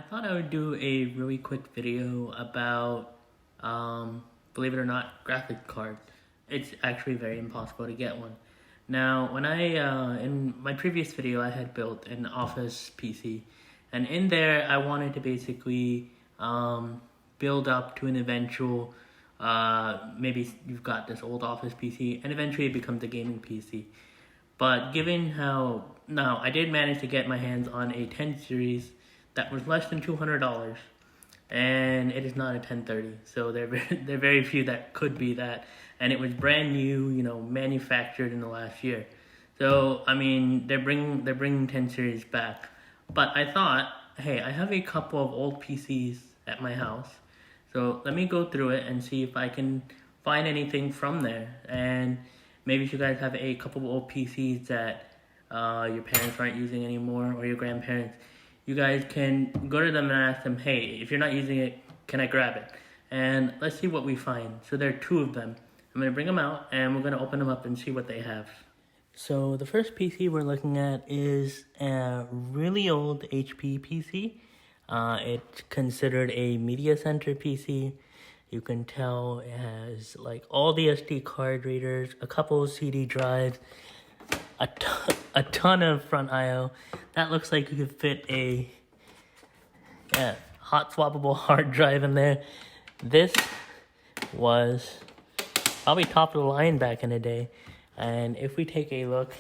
I thought I would do a really quick video about, believe it or not, graphic card. It's actually very impossible to get one. Now, when in my previous video, I had built an office PC, and in there, I wanted to basically build up to an eventual, maybe you've got this old office PC, and eventually it becomes a gaming PC. But given how, now I did manage to get my hands on a 10 series that was less than $200, and it is not a 1030. So there are very few that could be that, and it was brand new, manufactured in the last year. So I mean, they're bringing 10 series back. But I thought, hey, I have a couple of old PCs at my house, so let me go through it and see if I can find anything from there. And maybe if you guys have a couple of old PCs that your parents aren't using anymore, or your grandparents, you guys can go to them and ask them, hey, if you're not using it, can I grab it? And let's see what we find. So there are two of them. I'm going to bring them out, and we're going to open them up and see what they have. So the first PC we're looking at is a really old HP PC. It's considered a media center PC. You can tell it has like all the SD card readers, a couple of CD drives, a ton of front I/O. That looks like you could fit a hot swappable hard drive in there. This was probably top of the line back in the day. And if we take a look,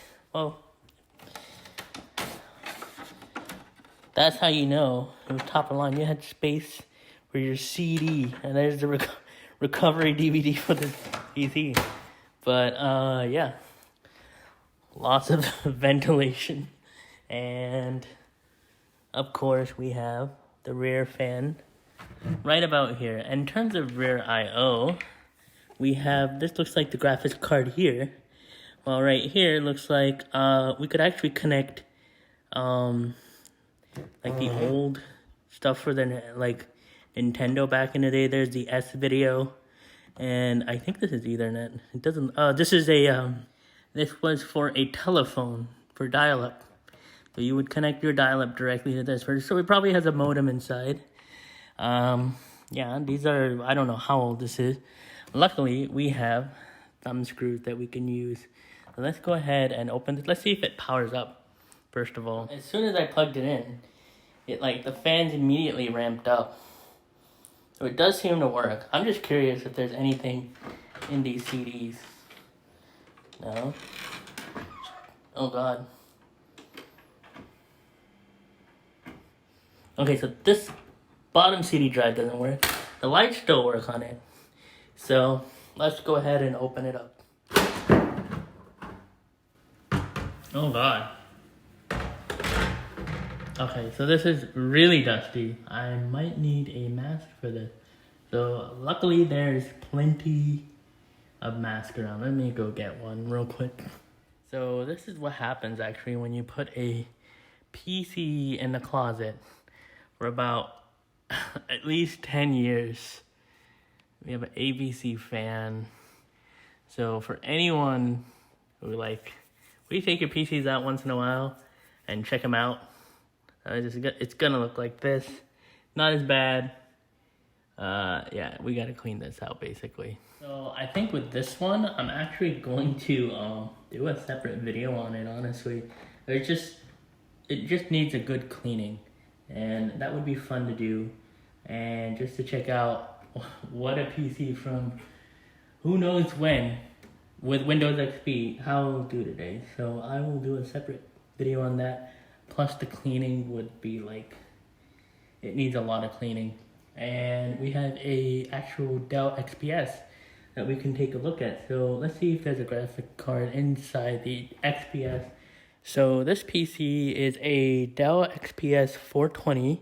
that's how you know it was top of the line. You had space for your CD, and there's the recovery DVD for the PC. But yeah, lots of ventilation, and of course we have the rear fan right about here. And in terms of rear I/O, we have, this looks like the graphics card here. Well, right here it looks like we could actually connect like the old stuff for the like Nintendo back in the day. There's the S video, and I think this is Ethernet. It doesn't. This is a this was for a telephone for dial-up. So you would connect your dial-up directly to this. So it probably has a modem inside. Yeah, these are, I don't know how old this is. Luckily, we have thumb screws that we can use. So let's go ahead and open this. Let's see if it powers up, first of all. As soon as I plugged it in, the fans immediately ramped up. So it does seem to work. I'm just curious if there's anything in these CDs. No? Oh God. Okay, so this bottom CD drive doesn't work. The lights still work on it. So let's go ahead and open it up. Oh God. Okay, so this is really dusty. I might need a mask for this. So luckily there's plenty of mask around. Let me go get one real quick. So this is what happens actually when you put a PC in the closet for about at least 10 years. We have an ABC fan. So for anyone who we take your PCs out once in a while and check them out. It's gonna look like this. Not as bad. Yeah, we gotta clean this out basically. So I think with this one, I'm actually going to do a separate video on it, honestly. It just needs a good cleaning, and that would be fun to do. And just to check out what a PC from who knows when with Windows XP, how it'll do today. So I will do a separate video on that. Plus the cleaning would be it needs a lot of cleaning. And we have a actual Dell XPS that we can take a look at. So let's see if there's a graphic card inside the XPS. So this PC is a Dell XPS 420.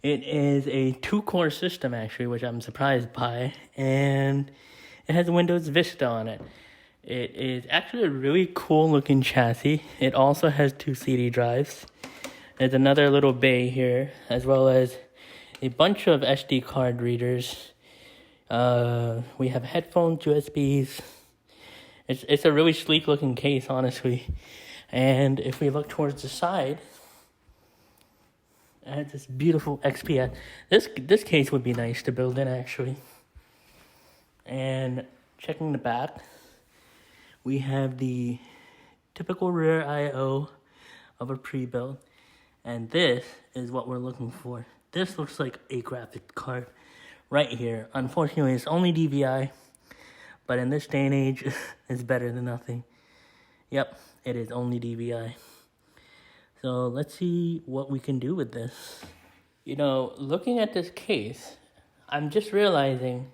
It is a 2-core system actually, which I'm surprised by. And it has Windows Vista on it. It is actually a really cool looking chassis. It also has 2 CD drives. There's another little bay here, as well as a bunch of SD card readers. We have headphones, USBs. It's a really sleek looking case, honestly. And if we look towards the side, It has this beautiful XPS. This case would be nice to build in, actually. And checking the back, we have the typical rear I/O of a pre-built, and this is what we're looking for. This looks like a graphic card right here. Unfortunately, it's only DVI, but in this day and age, it's better than nothing. Yep, it is only DVI. So let's see what we can do with this. You know, looking at this case, I'm just realizing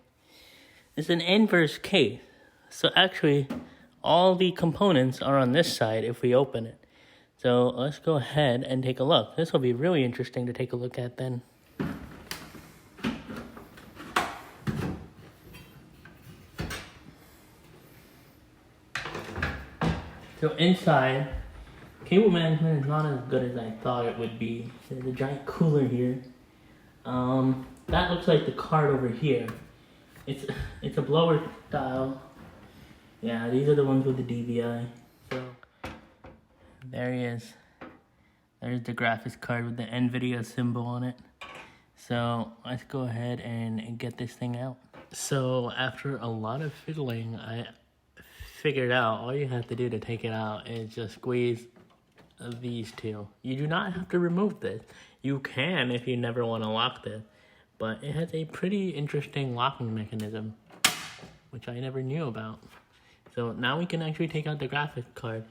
it's an inverse case. So actually, all the components are on this side if we open it. So let's go ahead and take a look. This will be really interesting to take a look at then. So inside, cable management is not as good as I thought it would be. There's a giant cooler here. That looks like the card over here. It's a blower style. Yeah, these are the ones with the DVI. So there he is. There's the graphics card with the Nvidia symbol on it. So let's go ahead and get this thing out. So after a lot of fiddling, I figured out all you have to do to take it out is just squeeze these two. You do not have to remove this. You can if you never want to lock this, but it has a pretty interesting locking mechanism, which I never knew about. So now we can actually take out the graphics card,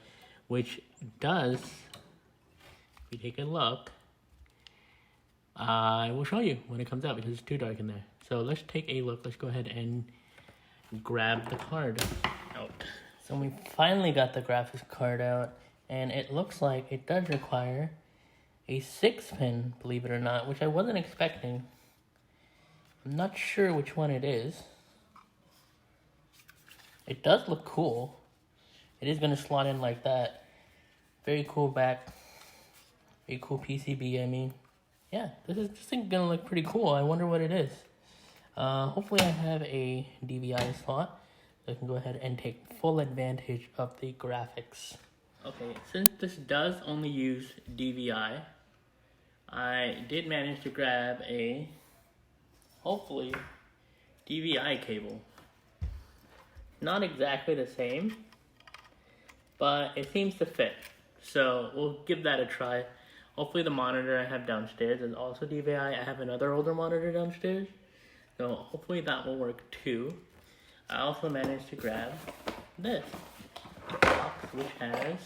which does, if you take a look, I will show you when it comes out because it's too dark in there. So let's take a look. Let's go ahead and grab the card out. So we finally got the graphics card out, and it looks like it does require a 6-pin, believe it or not, which I wasn't expecting. I'm not sure which one it is. It does look cool. It is going to slot in like that. Very cool back. Very cool PCB, I mean. Yeah, this thing's going to look pretty cool. I wonder what it is. Hopefully I have a DVI slot, so I can go ahead and take full advantage of the graphics. Okay, since this does only use DVI, I did manage to grab a, hopefully, DVI cable. Not exactly the same, but it seems to fit. So we'll give that a try. Hopefully the monitor I have downstairs is also DVI. I have another older monitor downstairs, so hopefully that will work too. I also managed to grab this box, which has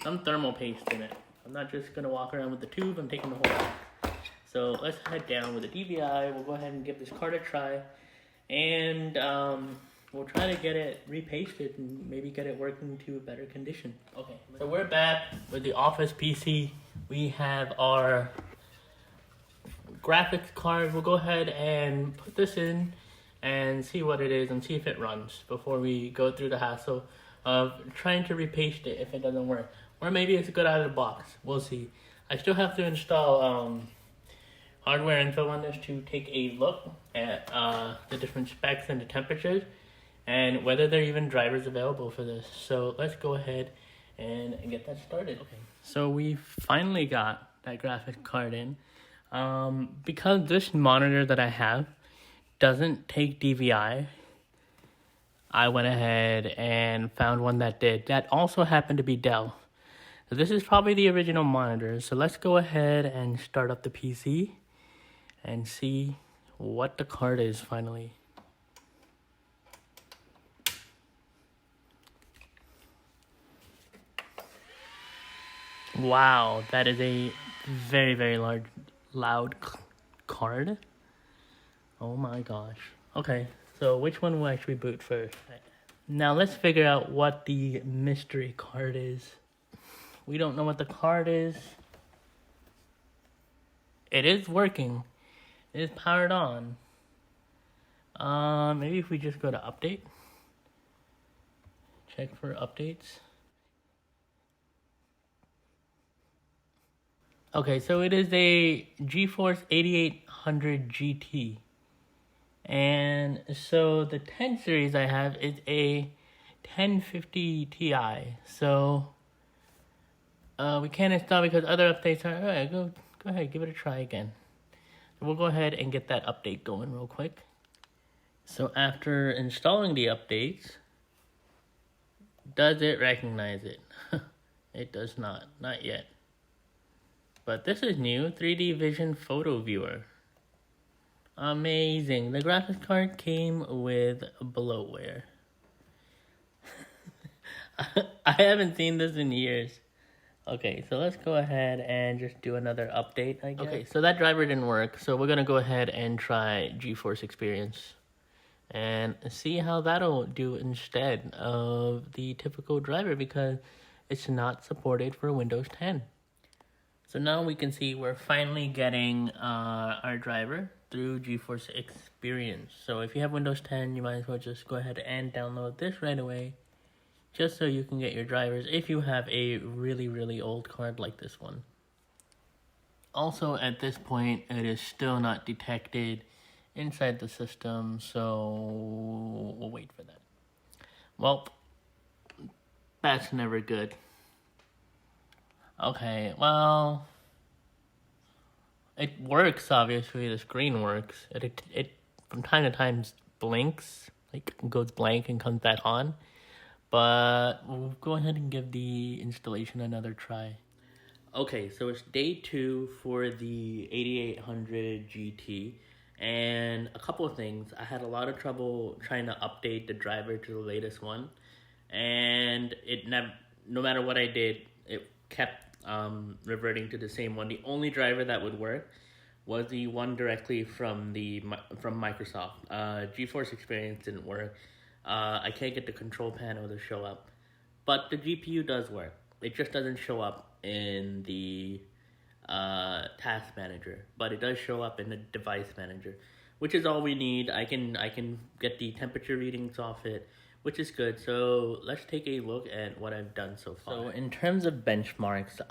some thermal paste in it. I'm not just going to walk around with the tube, I'm taking the whole box. So let's head down with the DVI. We'll go ahead and give this card a try, and we'll try to get it repasted and maybe get it working to a better condition. Okay, so we're back with the office PC. We have our graphics card. We'll go ahead and put this in and see what it is and see if it runs before we go through the hassle of trying to repaste it if it doesn't work. Or maybe it's good out of the box. We'll see. I still have to install hardware info on this to take a look at the different specs and the temperatures and whether there are even drivers available for this. So let's go ahead and get that started. Okay. So we finally got that graphics card in. Because this monitor that I have doesn't take DVI, I went ahead and found one that did. That also happened to be Dell. So this is probably the original monitor. So let's go ahead and start up the PC and see what the card is finally. Wow, that is a very, very loud card. Oh my gosh. Okay, so which one will actually boot first? Now let's figure out what the mystery card is. We don't know what the card is. It is working. It is powered on. Maybe if we just go to update. Check for updates. Okay, so it is a GeForce 8800 GT. And so the 10 series I have is a 1050 Ti. So we can't install because other updates are, alright, go ahead, give it a try again. We'll go ahead and get that update going real quick. So after installing the updates, does it recognize it? It does not yet. But this is new, 3D Vision Photo Viewer. Amazing. The graphics card came with bloatware. I haven't seen this in years. Okay, so let's go ahead and just do another update, I guess. Okay, so that driver didn't work, so we're gonna go ahead and try GeForce Experience and see how that'll do instead of the typical driver, because it's not supported for Windows 10. So now we can see we're finally getting our driver through GeForce Experience. So if you have Windows 10, you might as well just go ahead and download this right away, just so you can get your drivers if you have a really old card like this one. Also, at this point, it is still not detected inside the system, so we'll wait for that. Well, that's never good. Okay, well, it works, obviously. The screen works. It from time to time blinks, like goes blank and comes back on. But we'll go ahead and give the installation another try. Okay, so it's day 2 for the 8800 GT. And a couple of things. I had a lot of trouble trying to update the driver to the latest one. And no matter what I did, it kept reverting to the same one. The only driver that would work was the one directly from Microsoft. GeForce Experience didn't work. I can't get the control panel to show up, but the GPU does work. It just doesn't show up in the task manager, but it does show up in the device manager, which is all we need. I can get the temperature readings off it, which is good. So let's take a look at what I've done so far. So in terms of benchmarks,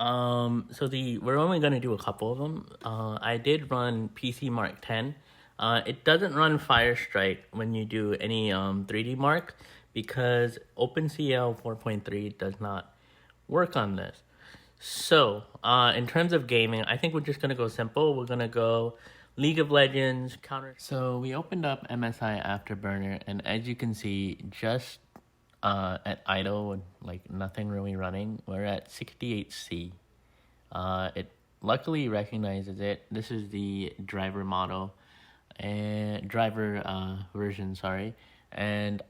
we're only going to do a couple of them. I did run PC Mark 10. It doesn't run Firestrike when you do any 3D Mark, because OpenCL 4.3 does not work on this. So in terms of gaming, I think we're just going to go simple. We're going to go League of Legends, Counter. So we opened up MSI Afterburner, and as you can see, just at idle with like nothing really running, we're at 68C. It luckily recognizes it. This is the driver model and driver version, sorry. And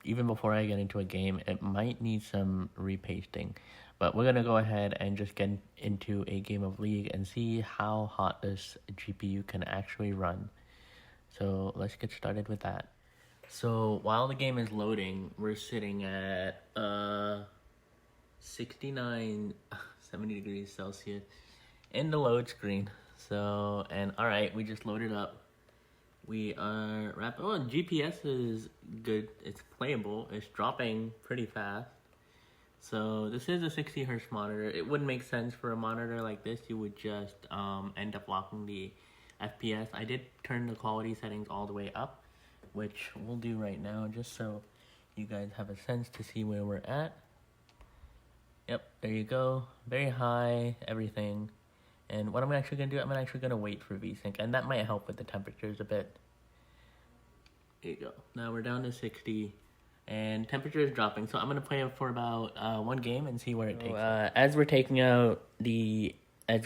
even before I get into a game, it might need some repasting. But we're going to go ahead and just get into a game of League and see how hot this GPU can actually run. So let's get started with that. So while the game is loading, we're sitting at 70 degrees Celsius in the load screen. So, and alright, we just loaded up. We are rapid. Oh, GPS is good. It's playable. It's dropping pretty fast. So this is a 60 hertz monitor. It wouldn't make sense for a monitor like this. You would just end up locking the FPS. I did turn the quality settings all the way up, which we'll do right now just so you guys have a sense to see where we're at. Yep, there you go. Very high, everything. And what I'm actually going to do, I'm actually going to wait for VSync, and that might help with the temperatures a bit. There you go. Now we're down to 60. And temperature is dropping, so I'm going to play it for about one game and see where it takes us. As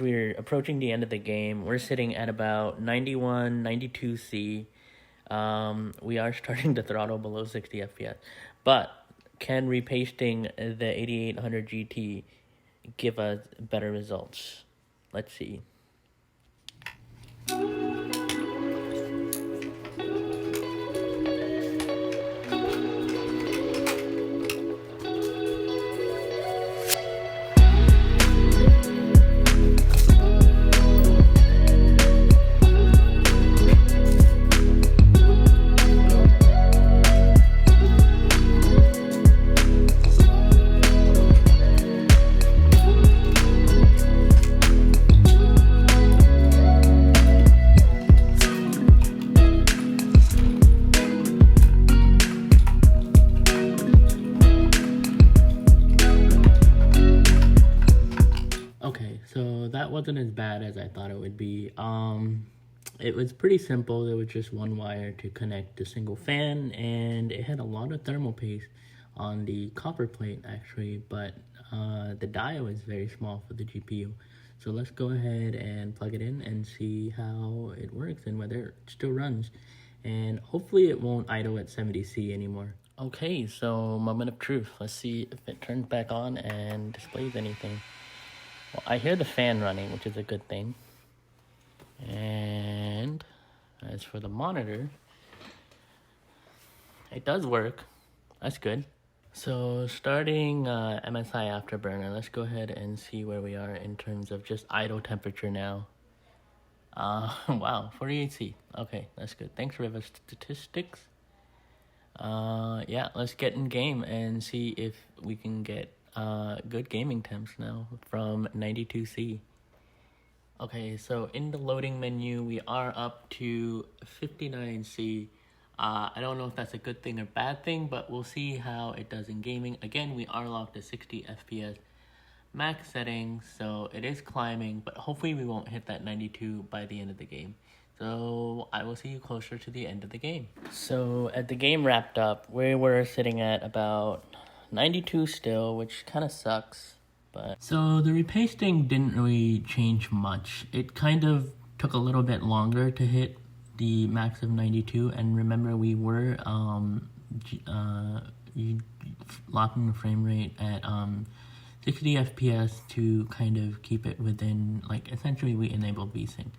we're approaching the end of the game, we're sitting at about 91, 92C. We are starting to throttle below 60 FPS. But can repasting the 8800 GT give us better results? Let's see. wasn't as bad as I thought it would be. It was pretty simple. There was just one wire to connect a single fan, and it had a lot of thermal paste on the copper plate actually, but the die was very small for the GPU. So let's go ahead and plug it in and see how it works and whether it still runs. And hopefully it won't idle at 70C anymore. Okay, so moment of truth. Let's see if it turns back on and displays anything. Well, I hear the fan running, which is a good thing. And as for the monitor, it does work. That's good. So starting MSI Afterburner, let's go ahead and see where we are in terms of just idle temperature now. Wow, 48C. Okay, that's good. Thanks, River Statistics. Yeah, let's get in game and see if we can get good gaming temps now from 92C. Okay, so in the loading menu, we are up to 59C. I don't know if that's a good thing or bad thing, but we'll see how it does in gaming. Again, we are locked to 60 FPS max settings, so it is climbing, but hopefully we won't hit that 92 by the end of the game. So I will see you closer to the end of the game. So at the game wrapped up, we were sitting at about 92 still, which kind of sucks. But so the repasting didn't really change much. It kind of took a little bit longer to hit the max of 92, and remember we were locking the frame rate at 60 FPS to kind of keep it within, like, essentially we enabled VSync.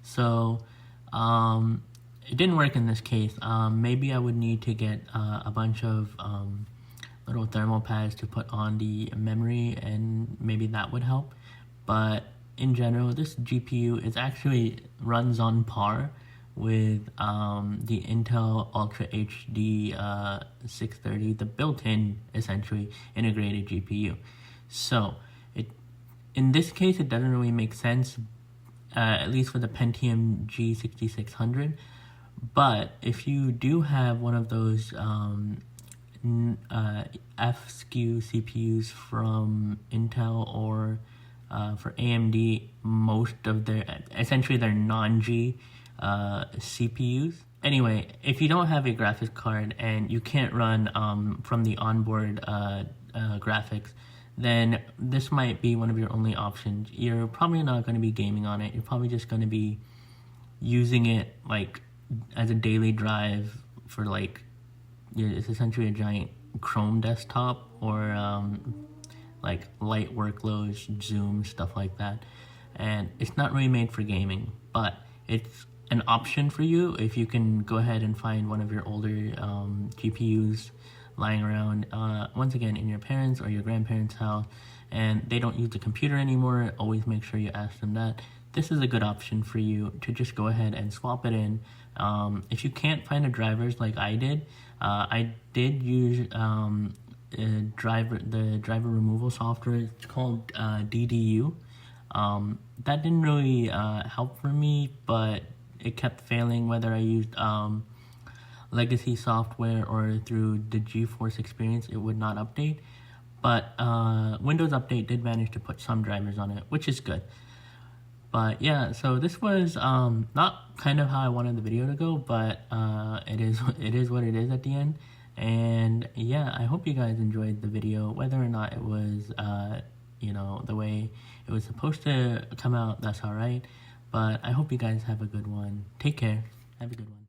So it didn't work in this case. Maybe I would need to get a bunch of little thermal pads to put on the memory, and maybe that would help. But in general, this GPU is actually runs on par with the Intel Ultra HD 630, the built-in, essentially, integrated GPU. So in this case, it doesn't really make sense, at least for the Pentium G6600. But if you do have one of those F-SKU CPUs from Intel or for AMD, most of their, essentially their non-G CPUs. Anyway, if you don't have a graphics card and you can't run from the onboard graphics, then this might be one of your only options. You're probably not going to be gaming on it. You're probably just going to be using it like as a daily drive for, like, it's essentially a giant Chrome desktop or like light workloads, Zoom, stuff like that. And it's not really made for gaming, but it's an option for you if you can go ahead and find one of your older GPUs lying around, once again, in your parents' or your grandparents' house, and they don't use the computer anymore. Always make sure you ask them that. This is a good option for you to just go ahead and swap it in. If you can't find the drivers like I did use the driver removal software. It's called DDU. That didn't really help for me, but it kept failing whether I used legacy software or through the GeForce Experience. It would not update, but Windows Update did manage to put some drivers on it, which is good. But yeah, so this was not kind of how I wanted the video to go, but it is what it is at the end. And yeah, I hope you guys enjoyed the video, whether or not it was the way it was supposed to come out. That's all right. But I hope you guys have a good one. Take care. Have a good one.